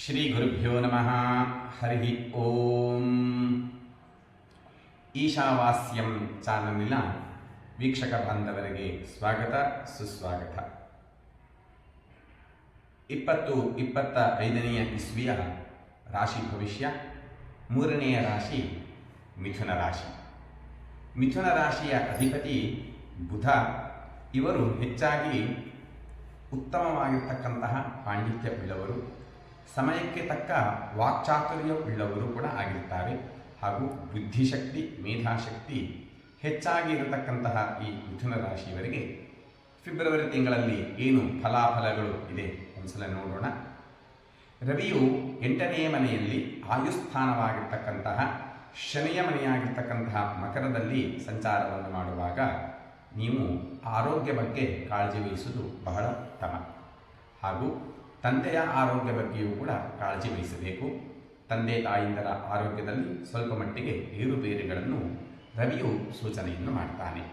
ಶ್ರೀ ಗುರುಭ್ಯೋ ನಮಃ. ಹರಿ ಓಂ. ಈಶಾವಾಸ್ಯಂ ಚಾನಲಿನ ವೀಕ್ಷಕ ಬಾಂಧವರಿಗೆ ಸ್ವಾಗತ ಸುಸ್ವಾಗತ. 2025ನೇ ಇಸ್ವಿಯ ರಾಶಿ ಭವಿಷ್ಯ. ಮೂರನೆಯ ರಾಶಿ ಮಿಥುನ ರಾಶಿ. ಮಿಥುನ ರಾಶಿಯ ಅಧಿಪತಿ ಬುಧ. ಇವರು ಹೆಚ್ಚಾಗಿ ಉತ್ತಮವಾಗಿರ್ತಕ್ಕಂತಹ ಪಾಂಡಿತ್ಯವುಳ್ಳವರು, ಸಮಯಕ್ಕೆ ತಕ್ಕ ವಾಕ್ಚಾತುರ್ಯವುಳ್ಳವರು ಕೂಡ ಆಗಿರ್ತಾರೆ. ಹಾಗೂ ಬುದ್ಧಿಶಕ್ತಿ, ಮೇಧಾಶಕ್ತಿ ಹೆಚ್ಚಾಗಿ ಇರತಕ್ಕಂತಹ ಈ ಮಿಥುನ ರಾಶಿಯವರಿಗೆ ಫೆಬ್ರವರಿ ತಿಂಗಳಲ್ಲಿ ಏನು ಫಲಾಫಲಗಳು ಇದೆ ಒಂದ್ಸಲ ನೋಡೋಣ. ರವಿಯು 8ನೇ ಮನೆಯಲ್ಲಿ ಆಯುಸ್ಥಾನವಾಗಿರ್ತಕ್ಕಂತಹ ಶನಿಯ ಮನೆಯಾಗಿರ್ತಕ್ಕಂತಹ ಮಕರದಲ್ಲಿ ಸಂಚಾರವನ್ನು ಮಾಡುವಾಗ ನೀವು ಆರೋಗ್ಯ ಬಗ್ಗೆ ಕಾಳಜಿ ವಹಿಸುವುದು ಬಹಳ ಉತ್ತಮ. ಹಾಗೂ ತಂದೆಯ ಆರೋಗ್ಯ ಬಗ್ಗೆಯೂ ಕೂಡ ಕಾಳಜಿ ವಹಿಸಬೇಕು. ತಂದೆ ತಾಯಿಯರ ಆರೋಗ್ಯದಲ್ಲಿ ಸ್ವಲ್ಪ ಮಟ್ಟಿಗೆ ಏರುಪೇರುಗಳನ್ನು ರವಿಯು ಸೂಚನೆಯನ್ನು ಮಾಡ್ತಾನೆ.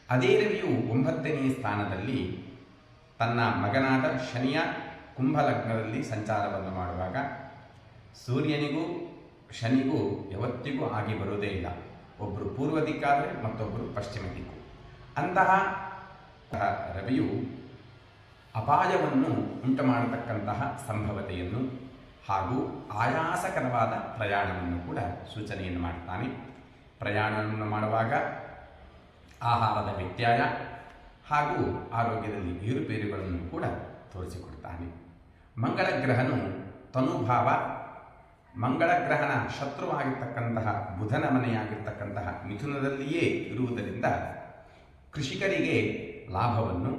ಅದೇ ರವಿಯು 9ನೇ ಸ್ಥಾನದಲ್ಲಿ ತನ್ನ ಮಗನಾದ ಶನಿಯ ಕುಂಭಲಗ್ನದಲ್ಲಿ ಸಂಚಾರವನ್ನು ಮಾಡುವಾಗ ಸೂರ್ಯನಿಗೂ ಶನಿಗೂ ಯಾವತ್ತಿಗೂ ಆಗಿ ಬರುವುದೇ ಇಲ್ಲ. ಒಬ್ಬರು ಪೂರ್ವ ದಿಕ್ಕಾದರೆ ಮತ್ತೊಬ್ಬರು ಪಶ್ಚಿಮ ದಿಕ್ಕು. ಅಂತಹ ರವಿಯು ಅಪಾಯವನ್ನು ಉಂಟು ಮಾಡತಕ್ಕಂತಹ ಸಂಭವತೆಯನ್ನು ಹಾಗೂ ಆಯಾಸಕರವಾದ ಪ್ರಯಾಣವನ್ನು ಕೂಡ ಸೂಚನೆಯನ್ನು ಮಾಡ್ತಾನೆ. ಪ್ರಯಾಣವನ್ನು ಮಾಡುವಾಗ ಆಹಾರದ ವ್ಯತ್ಯಯ ಹಾಗೂ ಆರೋಗ್ಯದಲ್ಲಿ ಏರುಪೇರುಗಳನ್ನು ಕೂಡ ತೋರಿಸಿಕೊಡ್ತಾನೆ. ಮಂಗಳ ಗ್ರಹನು ತನುಭಾವ, ಮಂಗಳ ಗ್ರಹನ ಶತ್ರುವಾಗಿರ್ತಕ್ಕಂತಹ ಬುಧನ ಮನೆಯಾಗಿರ್ತಕ್ಕಂತಹ ಮಿಥುನದಲ್ಲಿಯೇ ಇರುವುದರಿಂದ ಕೃಷಿಕರಿಗೆ ಲಾಭವನ್ನು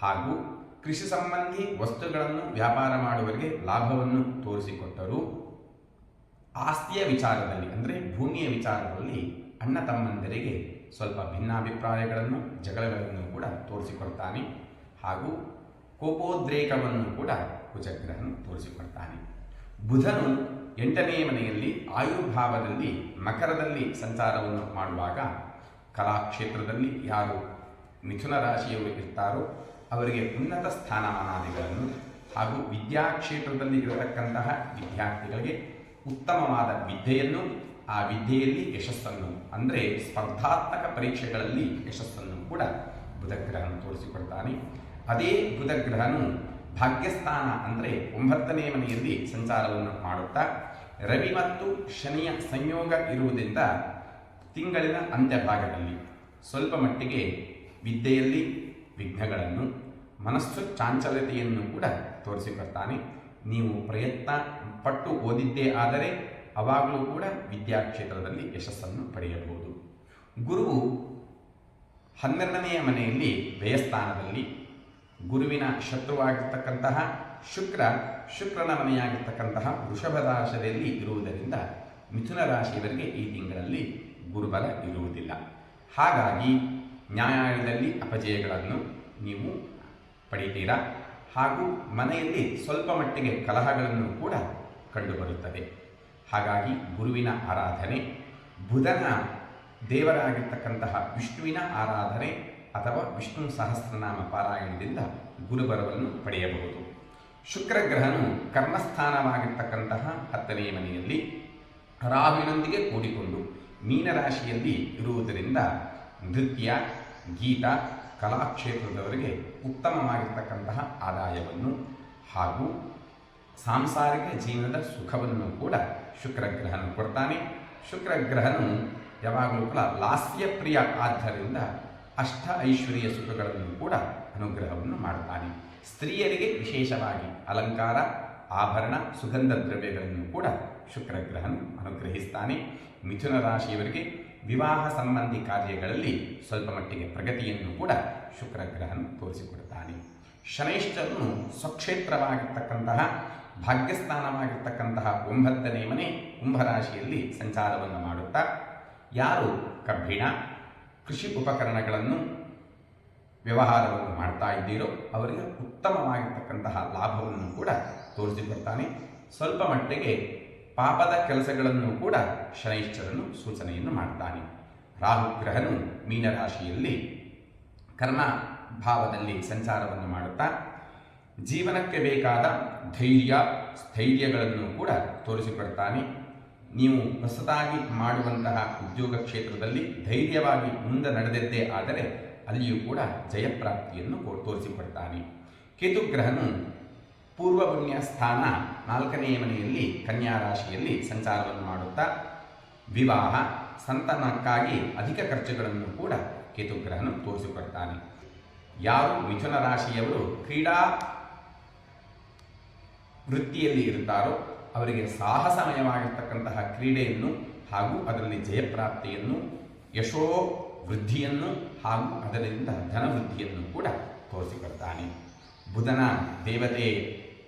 ಹಾಗೂ ಕೃಷಿ ಸಂಬಂಧಿ ವಸ್ತುಗಳನ್ನು ವ್ಯಾಪಾರ ಮಾಡುವವರಿಗೆ ಲಾಭವನ್ನು ತೋರಿಸಿಕೊಟ್ಟರು. ಆಸ್ತಿಯ ವಿಚಾರದಲ್ಲಿ ಅಂದರೆ ಭೂಮಿಯ ವಿಚಾರದಲ್ಲಿ ಅಣ್ಣ ತಮ್ಮಂದಿರಿಗೆ ಸ್ವಲ್ಪ ಭಿನ್ನಾಭಿಪ್ರಾಯಗಳನ್ನು, ಜಗಳಗಳನ್ನು ಕೂಡ ತೋರಿಸಿಕೊಡ್ತಾನೆ. ಹಾಗೂ ಕೋಪೋದ್ರೇಕವನ್ನು ಕೂಡ ಕುಜಗ್ರಹನು ತೋರಿಸಿಕೊಡ್ತಾನೆ. ಬುಧನು 8ನೇ ಮನೆಯಲ್ಲಿ ಆಯುರ್ಭಾವದಲ್ಲಿ ಮಕರದಲ್ಲಿ ಸಂಚಾರವನ್ನು ಮಾಡುವಾಗ ಕಲಾಕ್ಷೇತ್ರದಲ್ಲಿ ಯಾರು ಮಿಥುನ ರಾಶಿಯವರು ಇರ್ತಾರೋ ಅವರಿಗೆ ಉನ್ನತ ಸ್ಥಾನಮಾನಾದಿಗಳನ್ನು ಹಾಗೂ ವಿದ್ಯಾಕ್ಷೇತ್ರದಲ್ಲಿ ಇರತಕ್ಕಂತಹ ವಿದ್ಯಾರ್ಥಿಗಳಿಗೆ ಉತ್ತಮವಾದ ವಿದ್ಯೆಯನ್ನು, ಆ ವಿದ್ಯೆಯಲ್ಲಿ ಯಶಸ್ಸನ್ನು ಅಂದರೆ ಸ್ಪರ್ಧಾತ್ಮಕ ಪರೀಕ್ಷೆಗಳಲ್ಲಿ ಯಶಸ್ಸನ್ನು ಕೂಡ ಬುಧಗ್ರಹನು ತೋರಿಸಿಕೊಡ್ತಾನೆ. ಅದೇ ಬುಧಗ್ರಹನು ಭಾಗ್ಯಸ್ಥಾನ ಅಂದರೆ 9ನೇ ಮನೆಯಲ್ಲಿ ಸಂಚಾರವನ್ನು ಮಾಡುತ್ತಾ ರವಿ ಮತ್ತು ಶನಿಯ ಸಂಯೋಗ ಇರುವುದರಿಂದ ತಿಂಗಳಿನ ಅಂತ್ಯಭಾಗದಲ್ಲಿ ಸ್ವಲ್ಪ ಮಟ್ಟಿಗೆ ವಿದ್ಯೆಯಲ್ಲಿ ವಿಘ್ನಗಳನ್ನು, ಮನಸ್ಸು ಚಾಂಚಲ್ಯತೆಯನ್ನು ಕೂಡ ತೋರಿಸಿಕೊಡ್ತಾನೆ. ನೀವು ಪ್ರಯತ್ನ ಪಟ್ಟು ಓದಿದ್ದೇ ಆದರೆ ಅವಾಗಲೂ ಕೂಡ ವಿದ್ಯಾಕ್ಷೇತ್ರದಲ್ಲಿ ಯಶಸ್ಸನ್ನು ಪಡೆಯಬಹುದು. ಗುರುವು 12ನೆಯ ಮನೆಯಲ್ಲಿ ವ್ಯಯಸ್ಥಾನದಲ್ಲಿ ಗುರುವಿನ ಶತ್ರುವಾಗಿರ್ತಕ್ಕಂತಹ ಶುಕ್ರನ ಮನೆಯಾಗಿರ್ತಕ್ಕಂತಹ ವೃಷಭ ರಾಶಿಯಲ್ಲಿ ಇರುವುದರಿಂದ ಮಿಥುನ ರಾಶಿಯವರಿಗೆ ಈ ತಿಂಗಳಲ್ಲಿ ಗುರುಬಲ ಇರುವುದಿಲ್ಲ. ಹಾಗಾಗಿ ನ್ಯಾಯಾಲಯದಲ್ಲಿ ಅಪಜಯಗಳನ್ನು ನೀವು ಪಡೆಯುತ್ತೀರಾ. ಹಾಗೂ ಮನೆಯಲ್ಲಿ ಸ್ವಲ್ಪ ಮಟ್ಟಿಗೆ ಕಲಹಗಳನ್ನು ಕೂಡ ಕಂಡುಬರುತ್ತದೆ. ಹಾಗಾಗಿ ಗುರುವಿನ ಆರಾಧನೆ, ಬುಧನ ದೇವರಾಗಿರ್ತಕ್ಕಂತಹ ವಿಷ್ಣುವಿನ ಆರಾಧನೆ ಅಥವಾ ವಿಷ್ಣು ಸಹಸ್ರನಾಮ ಪಾರಾಯಣದಿಂದ ಗುರುಬಲವನ್ನು ಪಡೆಯಬಹುದು. ಶುಕ್ರಗ್ರಹನು ಕರ್ಮಸ್ಥಾನವಾಗಿರ್ತಕ್ಕಂತಹ 10ನೇ ಮನೆಯಲ್ಲಿ ರಾಹುವಿನೊಂದಿಗೆ ಕೂಡಿಕೊಂಡು ಮೀನರಾಶಿಯಲ್ಲಿ ಇರುವುದರಿಂದ ನೃತ್ಯ, ಗೀತ, ಕಲಾಕ್ಷೇತ್ರದವರಿಗೆ ಉತ್ತಮವಾಗಿರ್ತಕ್ಕಂತಹ ಆದಾಯವನ್ನು ಹಾಗೂ ಸಾಂಸಾರಿಕ ಜೀವನದ ಸುಖವನ್ನು ಕೂಡ ಶುಕ್ರಗ್ರಹನು ಕೊಡ್ತಾನೆ. ಶುಕ್ರಗ್ರಹನು ಯಾವಾಗಲೂ ಕೂಡ ಲಾಸ್ಯಪ್ರಿಯ ಆದ್ದರಿಂದ ಅಷ್ಟ ಐಶ್ವರ್ಯ ಸುಖಗಳನ್ನು ಕೂಡ ಅನುಗ್ರಹವನ್ನು ಮಾಡುತ್ತಾನೆ. ಸ್ತ್ರೀಯರಿಗೆ ವಿಶೇಷವಾಗಿ ಅಲಂಕಾರ, ಆಭರಣ, ಸುಗಂಧ ದ್ರವ್ಯಗಳನ್ನು ಕೂಡ ಶುಕ್ರಗ್ರಹನು ಅನುಗ್ರಹಿಸ್ತಾನೆ. ಮಿಥುನ ರಾಶಿಯವರಿಗೆ ವಿವಾಹ ಸಂಬಂಧಿ ಕಾರ್ಯಗಳಲ್ಲಿ ಸ್ವಲ್ಪ ಮಟ್ಟಿಗೆ ಪ್ರಗತಿಯನ್ನು ಕೂಡ ಶುಕ್ರಗ್ರಹನು ತೋರಿಸಿಕೊಡುತ್ತಾನೆ. ಶನೈಶ್ಚರನು ಸ್ವಕ್ಷೇತ್ರವಾಗಿರ್ತಕ್ಕಂತಹ ಭಾಗ್ಯಸ್ಥಾನವಾಗಿರ್ತಕ್ಕಂತಹ 9ನೇ ಮನೆ ಕುಂಭರಾಶಿಯಲ್ಲಿ ಸಂಚಾರವನ್ನು ಮಾಡುತ್ತಾ ಯಾರು ಕಬ್ಬಿಣ, ಕೃಷಿ ಉಪಕರಣಗಳನ್ನು ವ್ಯವಹಾರವನ್ನು ಮಾಡ್ತಾ ಇದ್ದೀರೋ ಅವರಿಗೆ ಉತ್ತಮವಾಗಿರ್ತಕ್ಕಂತಹ ಲಾಭವನ್ನು ಕೂಡ ತೋರಿಸಿಕೊಡ್ತಾನೆ. ಸ್ವಲ್ಪ ಮಟ್ಟಿಗೆ ಪಾಪದ ಕೆಲಸಗಳನ್ನು ಕೂಡ ಶನೈಶ್ಚರನು ಸೂಚನೆಯನ್ನು ಮಾಡ್ತಾನೆ. ರಾಹುಗ್ರಹನು ಮೀನರಾಶಿಯಲ್ಲಿ ಕರ್ಮ ಭಾವದಲ್ಲಿ ಸಂಚಾರವನ್ನು ಮಾಡುತ್ತಾ ಜೀವನಕ್ಕೆ ಬೇಕಾದ ಧೈರ್ಯ ಸ್ಥೈರ್ಯಗಳನ್ನು ಕೂಡ ತೋರಿಸಿಕೊಡ್ತಾನೆ. ನೀವು ಹೊಸದಾಗಿ ಮಾಡುವಂತಹ ಉದ್ಯೋಗ ಕ್ಷೇತ್ರದಲ್ಲಿ ಧೈರ್ಯವಾಗಿ ಮುಂದೆ ನಡೆದದ್ದೇ ಆದರೆ ಅಲ್ಲಿಯೂ ಕೂಡ ಜಯಪ್ರಾಪ್ತಿಯನ್ನು ತೋರಿಸಿಕೊಡ್ತಾನೆ. ಕೇತುಗ್ರಹನು ಪೂರ್ವ ಪುಣ್ಯ ಸ್ಥಾನ 4ನೇ ಮನೆಯಲ್ಲಿ ಕನ್ಯಾ ರಾಶಿಯಲ್ಲಿ ಸಂಚಾರವನ್ನು ಮಾಡುತ್ತಾ ವಿವಾಹ ಸಂತಾನಕ್ಕಾಗಿ ಅಧಿಕ ಖರ್ಚುಗಳನ್ನು ಕೂಡ ಕೇತುಗ್ರಹನು ತೋರಿಸಿಕೊಡ್ತಾನೆ. ಯಾರು ಮಿಥುನ ರಾಶಿಯವರು ಕ್ರೀಡಾ ವೃತ್ತಿಯಲ್ಲಿ ಇರುತ್ತಾರೋ ಅವರಿಗೆ ಸಾಹಸಮಯವಾಗಿರ್ತಕ್ಕಂತಹ ಕ್ರೀಡೆಯನ್ನು ಹಾಗೂ ಅದರಲ್ಲಿ ಜಯಪ್ರಾಪ್ತಿಯನ್ನು, ಯಶೋ ವೃದ್ಧಿಯನ್ನು ಹಾಗೂ ಅದರಿಂದ ಧನವೃದ್ಧಿಯನ್ನು ಕೂಡ ತೋರಿಸಿಕೊಡ್ತಾನೆ. ಬುಧನ ದೇವತೆ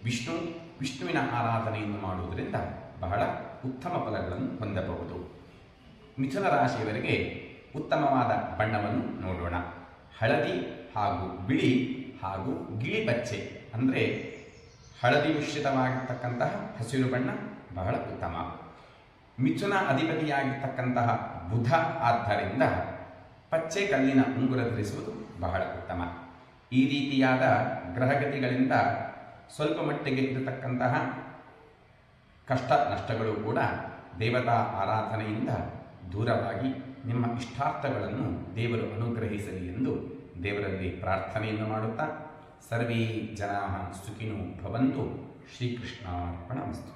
ವಿಷ್ಣುವಿನ ಆರಾಧನೆಯನ್ನು ಮಾಡುವುದರಿಂದ ಬಹಳ ಉತ್ತಮ ಫಲಗಳನ್ನು ಹೊಂದಬಹುದು. ಮಿಥುನ ರಾಶಿಯವರಿಗೆ ಉತ್ತಮವಾದ ಬಣ್ಣವನ್ನು ನೋಡೋಣ. ಹಳದಿ ಹಾಗೂ ಬಿಳಿ ಹಾಗೂ ಗಿಳಿ ಪಚ್ಚೆ ಅಂದರೆ ಹಳದಿ ಮಿಶ್ರಿತವಾಗಿರ್ತಕ್ಕಂತಹ ಹಸಿರು ಬಣ್ಣ ಬಹಳ ಉತ್ತಮ. ಮಿಥುನ ಅಧಿಪತಿಯಾಗಿರ್ತಕ್ಕಂತಹ ಬುಧ ಆದ್ದರಿಂದ ಪಚ್ಚೆ ಕಲ್ಲಿನ ಉಂಗುರ ಧರಿಸುವುದು ಬಹಳ ಉತ್ತಮ. ಈ ರೀತಿಯಾದ ಗ್ರಹಗತಿಗಳಿಂದ ಸ್ವಲ್ಪ ಮಟ್ಟಿಗೆ ಇರತಕ್ಕಂತಹ ಕಷ್ಟ ನಷ್ಟಗಳು ಕೂಡ ದೇವತಾ ಆರಾಧನೆಯಿಂದ ದೂರವಾಗಿ ನಿಮ್ಮ ಇಷ್ಟಾರ್ಥಗಳನ್ನು ದೇವರು ಅನುಗ್ರಹಿಸಲಿ ಎಂದು ದೇವರಲ್ಲಿ ಪ್ರಾರ್ಥನೆಯನ್ನು ಮಾಡುತ್ತಾ ಸರ್ವೇ ಜನಾಃ ಸುಖಿನೋ ಭವಂತು. ಶ್ರೀಕೃಷ್ಣಾರ್ಪಣಮಸ್ತು.